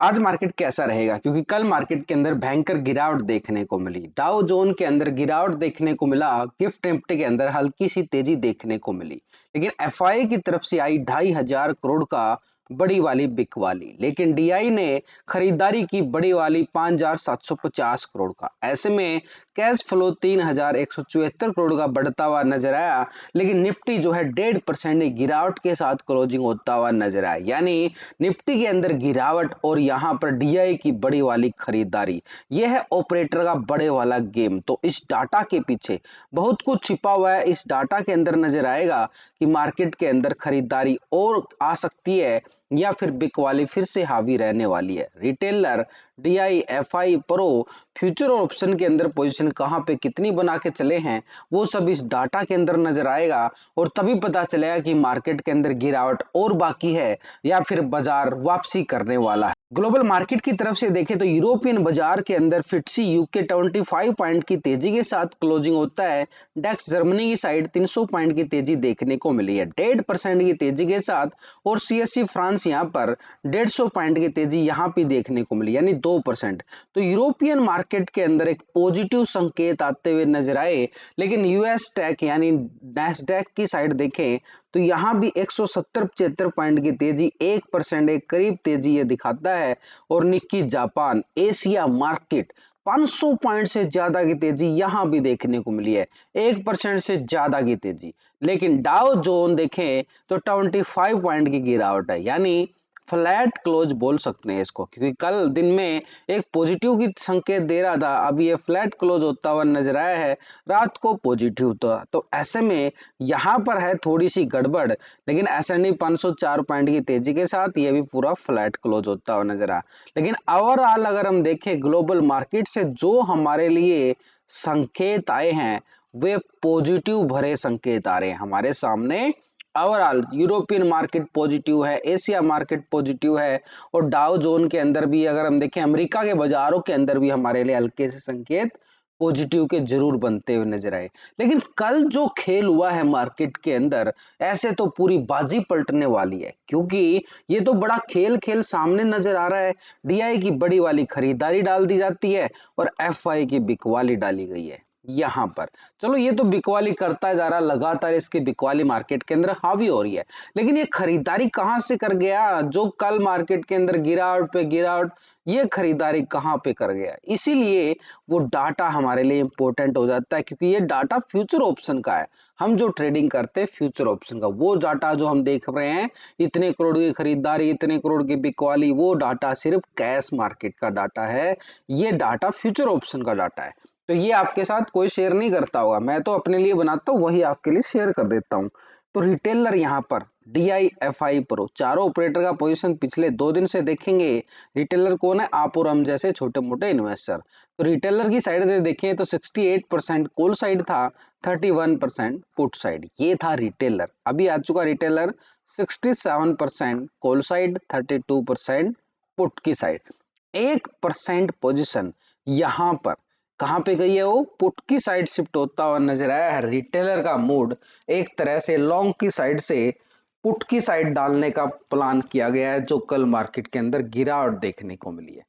आज मार्केट कैसा रहेगा, क्योंकि कल मार्केट के अंदर भयंकर गिरावट देखने को मिली। डाउ जोन के अंदर गिरावट देखने को मिला, गिफ्ट निफ्टी के अंदर हल्की सी तेजी देखने को मिली। लेकिन एफआई की तरफ से आई 2,500 करोड़ का बड़ी वाली बिक वाली, लेकिन डीआई ने खरीदारी की बड़ी वाली 5,750 करोड़ का। ऐसे में कैश फ्लो 3,174 करोड़ का बढ़ता हुआ नजर आया। लेकिन निफ्टी जो है 1.5% गिरावट के साथ क्लोजिंग होता हुआ नजर आया। यानी निफ्टी के अंदर गिरावट और यहाँ पर डीआई की बड़ी वाली खरीदारी, यह है ऑपरेटर का बड़े वाला गेम। तो इस डाटा के पीछे बहुत कुछ छिपा हुआ है। इस डाटा के अंदर नजर आएगा कि मार्केट के अंदर खरीदारी और आ सकती है या फिर बिक वाली फिर से हावी रहने वाली है। Retailer, DI, FI, pro, future और ऑप्शन के अंदर पोजीशन कहां पे कितनी बना के चले हैं, वो सब इस डाटा के अंदर नजर आएगा और तभी पता चलेगा कि मार्केट के अंदर गिरावट और बाकी है या फिर बाजार वापसी करने वाला है। ग्लोबल मार्केट की तरफ से देखें तो यूरोपियन बाजार के अंदर फिट्सी यूके 25 पॉइंट की तेजी के साथ क्लोजिंग होता है। डेक्स जर्मनी की साइड 300 पॉइंट की तेजी देखने को मिली है 1.5% की तेजी के साथ। और सीएससी फ्रांस यहाँ पर 150 पॉइंट की तेजी यहाँ पे देखने को मिली, यानी 2%। तो यूरोपियन मार्केट के अंदर एक पॉजिटिव संकेत आते हुए नजर आए। लेकिन यूएस टेक यानी नैस्डैक की साइड देखें तो यहाँ भी 170-75 पॉइंट की तेजी, 1% एक करीब तेजी ये दिखाता है। और Nikki Japan Asia market 500 point से ज्यादा की तेजी यहां भी देखने को मिली है, 1% से ज्यादा की तेजी। लेकिन डाउ जोन देखें तो 25 पॉइंट की गिरावट है, यानी फ्लैट क्लोज बोल सकते हैं इसको, क्योंकि कल दिन में एक पॉजिटिव की संकेत दे रहा था, अभी ये फ्लैट क्लोज होता हुआ नजर आया है। रात को पॉजिटिव था, तो ऐसे में यहाँ पर है थोड़ी सी गड़बड़। लेकिन एसएनडी 504 पॉइंट की तेजी के साथ ये भी पूरा फ्लैट क्लोज होता हुआ नजर आया। लेकिन ओवरऑल अगर हम देखें ग्लोबल मार्केट से जो हमारे लिए संकेत आए हैं, वे पॉजिटिव भरे संकेत आ रहे हैं हमारे सामने। ओवरऑल यूरोपियन मार्केट पॉजिटिव है, एशिया मार्केट पॉजिटिव है और डाउ जोन के अंदर भी अगर हम देखें अमेरिका के बाजारों के अंदर भी हमारे लिए हल्के से संकेत पॉजिटिव के जरूर बनते हुए नजर आए। लेकिन कल जो खेल हुआ है मार्केट के अंदर, ऐसे तो पूरी बाजी पलटने वाली है, क्योंकि ये तो बड़ा खेल खेल सामने नजर आ रहा है। डीआई की बड़ी वाली खरीदारी डाल दी जाती है और एफआई की बिकवाली डाली गई है यहां पर। चलो ये तो बिकवाली करता जा रहा, लगातार इसकी बिकवाली मार्केट के अंदर हावी हो रही है। लेकिन ये खरीदारी कहां से कर गया जो कल मार्केट के अंदर गिरावट पे गिरावट, ये खरीदारी कहां पे कर गया? इसीलिए वो डाटा हमारे लिए इंपॉर्टेंट हो जाता है, क्योंकि ये डाटा फ्यूचर ऑप्शन का है। हम जो ट्रेडिंग करते हैं फ्यूचर ऑप्शन का, वो डाटा जो हम देख रहे हैं, इतने करोड़ की खरीदारी, इतने करोड़ की बिकवाली, वो डाटा सिर्फ कैश मार्केट का डाटा है। ये डाटा फ्यूचर ऑप्शन का डाटा है। तो ये आपके साथ कोई शेयर नहीं करता होगा, मैं तो अपने लिए बनाता हूँ, वही आपके लिए शेयर कर देता हूँ। तो रिटेलर यहाँ पर डीआई, एफआई, प्रो चारों ऑपरेटर का पोजीशन पिछले 2 दिन से देखेंगे। रिटेलर कौन है? आप और हम जैसे छोटे मोटे इन्वेस्टर। तो रिटेलर की साइड से देखें तो 68% कॉल साइड था, 31% पुट साइड, ये था रिटेलर। अभी आ चुका रिटेलर 67% कॉल साइड, 32% पुट की साइड। 1% पोजीशन यहाँ पर कहां पे गई है? वो पुट की साइड शिफ्ट होता हुआ नजर आया है। रिटेलर का मूड एक तरह से लॉन्ग की साइड से पुट की साइड डालने का प्लान किया गया है, जो कल मार्केट के अंदर गिरावट देखने को मिली है।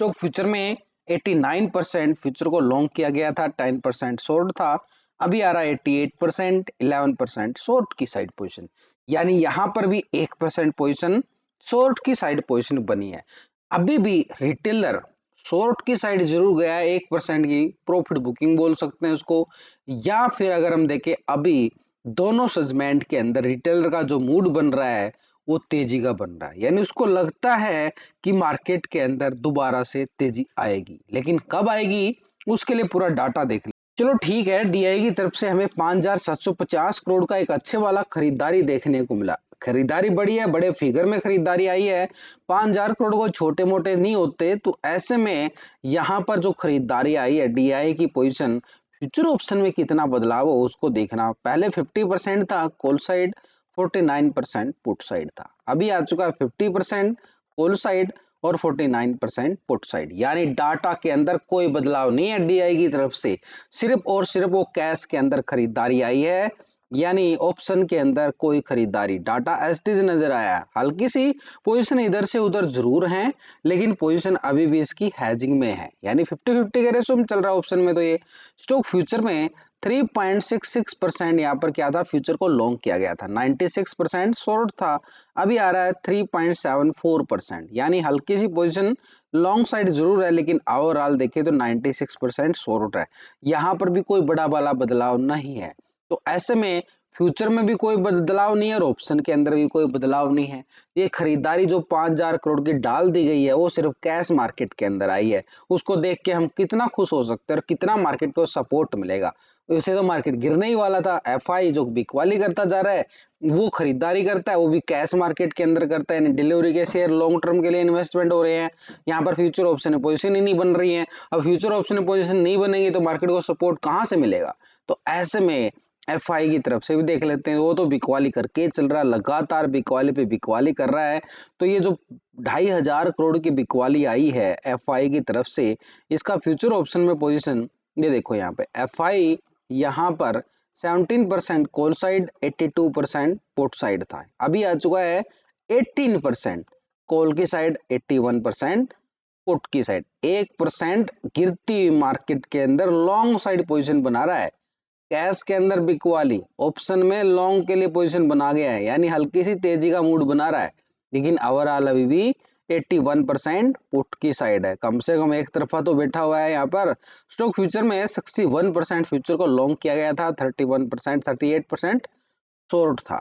तो फ्यूचर में 89% फ्यूचर को लॉन्ग किया गया था, 10% शॉर्ट था। अभी आ रहा है 88%, 11% शॉर्ट की साइड पोजीशन, यानी यहां पर भी 1% पोजीशन शॉर्ट की साइड पोजीशन बनी है। अभी भी रिटेलर शॉर्ट की साइड जरूर गया है, 1% की प्रॉफिट बुकिंग बोल सकते हैं उसको। या फिर अगर हम देखें अभी दोनों सेगमेंट के अंदर रिटेलर का जो मूड बन रहा है वो तेजी का बन रहा है, यानी उसको लगता है कि मार्केट के अंदर दोबारा से तेजी आएगी। लेकिन कब आएगी उसके लिए पूरा डाटा देख लें। चलो ठीक है, डीआई की तरफ से हमें 5,750 करोड़ का एक अच्छे वाला खरीदारी देखने को मिला। खरीदारी बड़ी है, बड़े फिगर में खरीदारी आई है। 5,000 करोड़ को छोटे मोटे नहीं होते। तो ऐसे में यहाँ पर जो खरीदारी आई है, डीआई की पोजीशन फ्यूचर ऑप्शन में कितना बदलाव हो उसको देखना। पहले 50% था कॉल साइड, 49% पुट साइड था। अभी आ चुका है 50% कॉल साइड और 49% पुट साइड, यानी डाटा के अंदर कोई बदलाव नहीं है डीआई की तरफ से। सिर्फ और सिर्फ वो कैश के अंदर खरीदारी आई है, यानी ऑप्शन के अंदर कोई खरीदारी, डाटा एस्टिज नजर आया, हल्की सी पोजीशन इधर से उधर जरूर है, लेकिन पोजीशन अभी भी इसकी हैजिंग में है, यानी 50-50 के रेशो में चल रहा है ऑप्शन में। तो ये स्टॉक फ्यूचर में 3.66% यहाँ पर क्या था, फ्यूचर को लॉन्ग किया गया था, 96% शॉर्ट था, अभी आ रहा है 3.74%, यानी हल्की सी पोजीशन लॉन्ग साइड जरूर है, लेकिन ओवरऑल देखें तो 96% शॉर्ट है, यहाँ पर भी कोई बड़ा वाला बदलाव नहीं है। तो ऐसे में फ्यूचर में भी कोई बदलाव नहीं है और ऑप्शन के अंदर भी कोई बदलाव नहीं है। ये खरीदारी जो 5,000 करोड़ की डाल दी गई है वो सिर्फ कैश मार्केट के अंदर आई है, उसको देख के हम कितना खुश हो सकते हैं और कितना मार्केट को सपोर्ट मिलेगा। वैसे तो मार्केट गिरने ही वाला था, एफआई जो बिकवाली करता जा रहा है वो खरीदारी करता है, वो भी कैश मार्केट के अंदर करता है, डिलीवरी के शेयर लॉन्ग टर्म के लिए इन्वेस्टमेंट हो रहे हैं, यहाँ पर फ्यूचर ऑप्शन पोजीशन ही नहीं बन रही है। अब फ्यूचर ऑप्शन पोजीशन नहीं बनेगी तो मार्केट को सपोर्ट कहाँ से मिलेगा। तो ऐसे में एफआई की तरफ से भी देख लेते हैं, वो तो बिकवाली करके चल रहा है, लगातार बिकवाली पे बिकवाली कर रहा है। तो ये जो 2,500 करोड़ की बिकवाली आई है एफआई की तरफ से, इसका फ्यूचर ऑप्शन में पोजीशन ये देखो, यहाँ पे एफआई यहाँ पर 17% कॉल साइड, 82% पुट साइड था, अभी आ चुका है 18% कॉल की साइड, 81% पुट की साइड, 1% गिरती मार्केट के अंदर लॉन्ग साइड पोजीशन बना रहा है। कैश के अंदर बिकवाली, ऑप्शन में लॉन्ग के लिए पोजीशन बना गया है, यानी हल्की सी तेजी का मूड बना रहा है, लेकिन ओवरऑल अभी भी 81% पुट की साइड है, कम से कम एक तरफा तो बैठा हुआ है। यहाँ पर स्टॉक फ्यूचर में 61% फ्यूचर को लॉन्ग किया गया था, 31% 38% शॉर्ट था,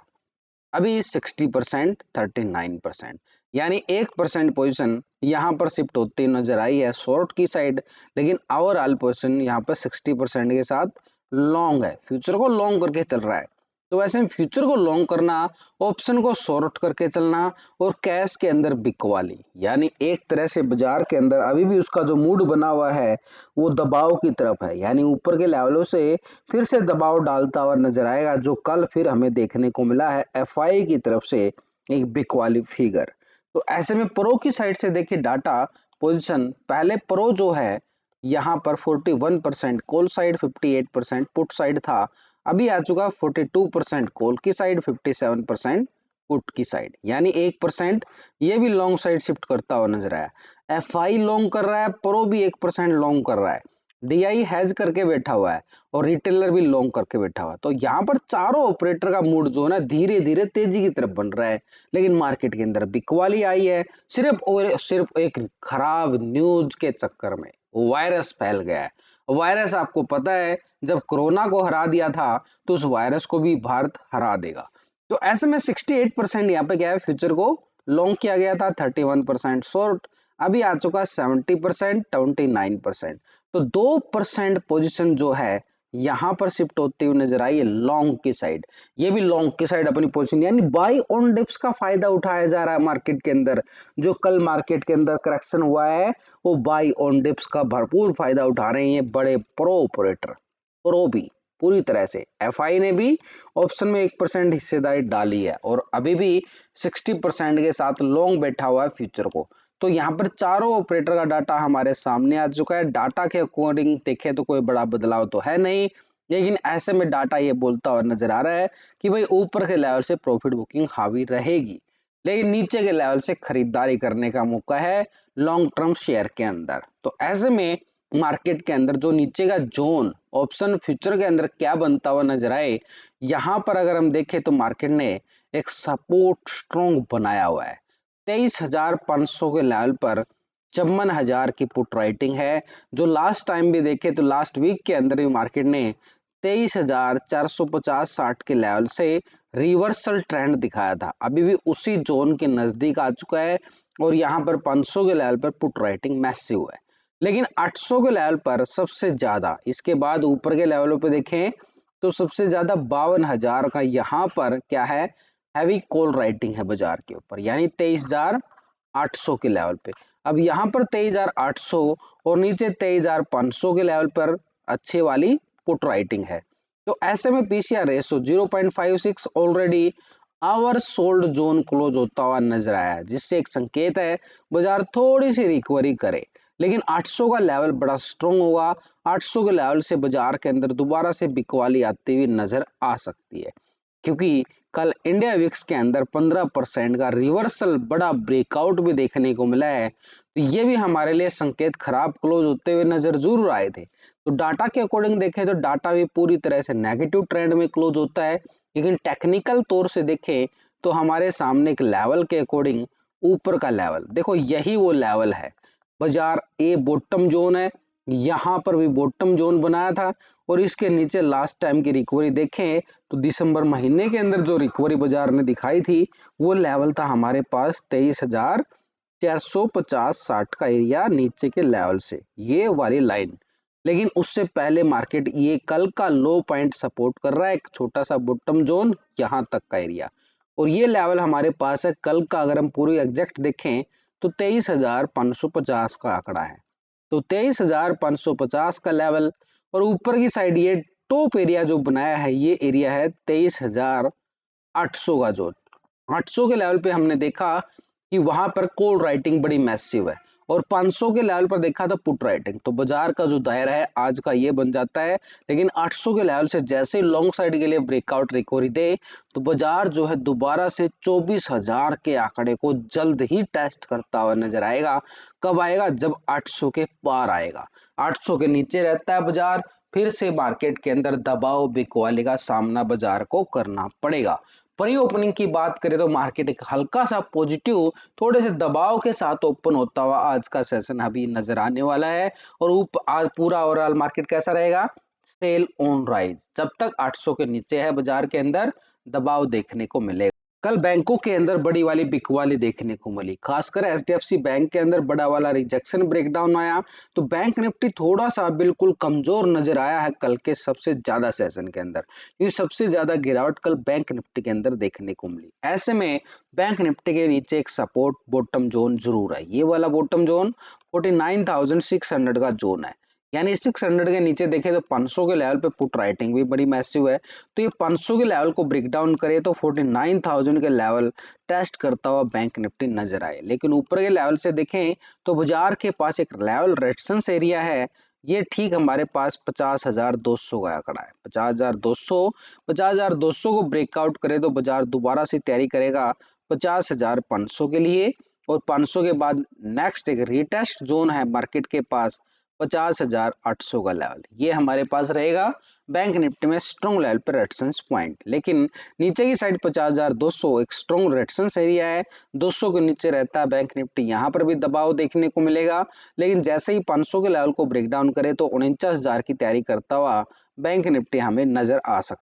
अभी 60% 39%, यानी 1% पोजीशन यहाँ पर शिफ्ट होती नजर आई है शॉर्ट की साइड, लेकिन ओवरऑल पोजीशन यहाँ पर 60% के साथ लॉन्ग है, फ्यूचर को लॉन्ग करके चल रहा है। तो वैसे में फ्यूचर को लॉन्ग करना, ऑप्शन को शॉर्ट करके चलना और कैश के अंदर बिकवाली, यानी एक तरह से बाजार के अंदर अभी भी उसका जो मूड बना हुआ है वो दबाव की तरफ है, यानी ऊपर के लेवलों से फिर से दबाव डालता हुआ नजर आएगा, जो कल फिर हमें देखने को मिला है एफआई की तरफ से एक बिकवाली फिगर। तो ऐसे में प्रो की साइड से देखिए डाटा पोजीशन, पहले प्रो जो है यहाँ पर 41% कॉल साइड, 58% पुट साइड था, अभी आ चुका 42% कॉल की साइड, 57% पुट की साइड, यानी 1% ये भी लॉन्ग साइड शिफ्ट करता हुआ नजर आया। एफआई लॉन्ग कर रहा है, प्रो भी 1% लॉन्ग कर रहा है, डीआई हैज करके बैठा हुआ है और रिटेलर भी लॉन्ग करके बैठा हुआ है। तो यहाँ पर चारों ऑपरेटर का मूड जो है ना धीरे धीरे तेजी की तरफ बन रहा है, लेकिन मार्केट के अंदर बिकवाली आई है सिर्फ और सिर्फ एक खराब न्यूज के चक्कर में, वायरस फैल गया है। वायरस आपको पता है जब कोरोना को हरा दिया था तो उस वायरस को भी भारत हरा देगा। तो ऐसे में 68% यहाँ पे क्या है, फ्यूचर को लॉन्ग किया गया था, 31% शॉर्ट, अभी आ चुका 70% 29%। तो 2% पोजीशन जो है यहाँ पर शिफ्ट होती हुई नजर आई है लॉन्ग की साइड, ये भी लॉन्ग की साइड अपनी पोजीशन, यानी बाई ऑन डिप्स का फायदा उठाया जा रहा है मार्केट के अंदर। जो कल मार्केट के अंदर करेक्शन हुआ है वो बाई ऑन डिप्स का भरपूर फायदा उठा रहे हैं बड़े प्रो ऑपरेटर, प्रो भी पूरी तरह से। एफआई ने भी ऑप्शन में 1% हिस्सेदारी डाली है और अभी भी 60% के साथ लॉन्ग बैठा हुआ है फ्यूचर को। तो यहाँ पर चारों ऑपरेटर का डाटा हमारे सामने आ चुका है, डाटा के अकॉर्डिंग देखें तो कोई बड़ा बदलाव तो है नहीं, लेकिन ऐसे में डाटा ये बोलता हुआ नजर आ रहा है कि भाई ऊपर के लेवल से प्रॉफिट बुकिंग हावी रहेगी, लेकिन नीचे के लेवल से खरीदारी करने का मौका है लॉन्ग टर्म शेयर के अंदर। तो ऐसे में मार्केट के अंदर जो नीचे का जोन ऑप्शन फ्यूचर के अंदर क्या बनता हुआ नजर आए, यहाँ पर अगर हम देखें तो मार्केट ने एक सपोर्ट स्ट्रॉन्ग बनाया हुआ है 23,500 के लेवल पर, 54,000 की पुट राइटिंग है, जो लास्ट टाइम भी देखे तो लास्ट वीक के अंदर भी मार्केट ने 23,450-60 के लेवल से रिवर्सल ट्रेंड दिखाया था, अभी भी उसी जोन के नजदीक आ चुका है और यहाँ पर 500 के लेवल पर पुट राइटिंग मैसिव है, लेकिन 800 के लेवल पर सबसे ज्यादा, इसके बाद ऊपर के लेवलों पे देखें तो सबसे ज्यादा 52,000 का यहाँ पर क्या है, हैवी कॉल राइटिंग है बाजार के ऊपर, यानी 23,800 के लेवल पे। अब यहाँ पर 23,800 और नीचे 23,500 के लेवल पर अच्छे वाली पुट राइटिंग है। तो ऐसे में PCR ratio 0.56 already oversold zone close होता हुआ नजर आया है, जिससे एक संकेत है बाजार थोड़ी सी रिकवरी करे, लेकिन 800 का लेवल बड़ा स्ट्रॉन्ग होगा। 800 के लेवल से बाजार के अंदर दोबारा से बिकवाली आती हुई नजर आ सकती है, क्योंकि कल इंडिया विक्स के अंदर 15% का रिवर्सल बड़ा ब्रेकआउट भी देखने को मिला है। तो ये भी हमारे लिए संकेत खराब क्लोज होते हुए नजर जरूर आए थे। तो डाटा के अकॉर्डिंग देखें तो डाटा भी पूरी तरह से नेगेटिव ट्रेंड में क्लोज होता है, लेकिन टेक्निकल तौर से देखें तो हमारे सामने एक लेवल के अकॉर्डिंग ऊपर का लेवल देखो, यही वो लेवल है। बाजार ए बॉटम जोन है, यहाँ पर भी बॉटम जोन बनाया था और इसके नीचे लास्ट टाइम की रिकवरी देखें तो दिसंबर महीने के अंदर जो रिकवरी बाजार ने दिखाई थी वो लेवल था हमारे पास 23,450-60 का एरिया नीचे के लेवल से, ये वाली लाइन। लेकिन उससे पहले मार्केट ये कल का लो पॉइंट सपोर्ट कर रहा है, एक छोटा सा बॉटम जोन यहाँ तक का एरिया, और ये लेवल हमारे पास है कल का। अगर हम पूरी एग्जैक्ट देखें तो 23,550 का आंकड़ा है। तो 23,550 का लेवल और ऊपर की साइड ये टॉप एरिया जो बनाया है ये एरिया है 23,800 का जोन। 800 के लेवल पे हमने देखा कि वहां पर कॉल राइटिंग बड़ी मैसिव है और 500 के लेवल पर देखा था पुट राइटिंग। तो बाजार का जो दायरा है आज का ये बन जाता है, लेकिन 800 के लेवल से जैसे लॉन्ग साइड के लिए ब्रेकआउट रिकवरी दे तो बाजार जो है दोबारा से 24,000 के आंकड़े को जल्द ही टेस्ट करता हुआ नजर आएगा। कब आएगा? जब 800 के पार आएगा। 800 के नीचे रहता है बाजार, फिर से मार्केट के अंदर दबाव बिकवाली का सामना बाजार को करना पड़ेगा। प्री ओपनिंग की बात करें तो मार्केट एक हल्का सा पॉजिटिव थोड़े से दबाव के साथ ओपन होता हुआ आज का सेशन अभी नजर आने वाला है। और आज पूरा ओवरऑल मार्केट कैसा रहेगा? सेल ऑन राइज, जब तक 800 के नीचे है बाजार के अंदर दबाव देखने को मिलेगा। कल बैंकों के अंदर बड़ी वाली बिकवाली देखने को मिली, खासकर एचडीएफसी बैंक के अंदर बड़ा वाला रिजेक्शन ब्रेकडाउन आया। तो बैंक निफ्टी थोड़ा सा बिल्कुल कमजोर नजर आया है कल के सबसे ज्यादा सेशन के अंदर। ये सबसे ज्यादा गिरावट कल बैंक निफ्टी के अंदर देखने को मिली। ऐसे में बैंक निफ्टी के नीचे एक सपोर्ट बॉटम जोन जरूर है, ये वाला बॉटम जोन 49,600 का जोन है। यानी 600 के नीचे देखें तो 500 के लेवल पे पुट राइटिंग भी बड़ी मैसिव है। तो ये 500 के लेवल को ब्रेक डाउन करे तो 49,000 के लेवल टेस्ट करता हुआ बैंक निफ्टी नजर आए। लेकिन ऊपर के लेवल से देखें तो बाजार के पास एक लेवल रेजिस्टेंस एरिया है, ये ठीक हमारे पास 50,200 का आंकड़ा है। 50,200 को ब्रेकआउट करे तो बाजार दोबारा से तैयारी करेगा 50,500 के लिए, और 500 के बाद नेक्स्ट एक रीटेस्ट जोन है मार्केट के पास 50,800 का लेवल, ये हमारे पास रहेगा बैंक निफ्टी में स्ट्रॉन्ग लेवल पर रेजिस्टेंस पॉइंट। लेकिन नीचे की साइड 50,200 एक स्ट्रॉन्ग रेजिस्टेंस एरिया है, 200 के नीचे रहता है बैंक निफ्टी, यहाँ पर भी दबाव देखने को मिलेगा। लेकिन जैसे ही 500 के लेवल को ब्रेक डाउन करे तो 49,000 की तैयारी करता हुआ बैंक निफ्टी हमें नजर आ सकता है।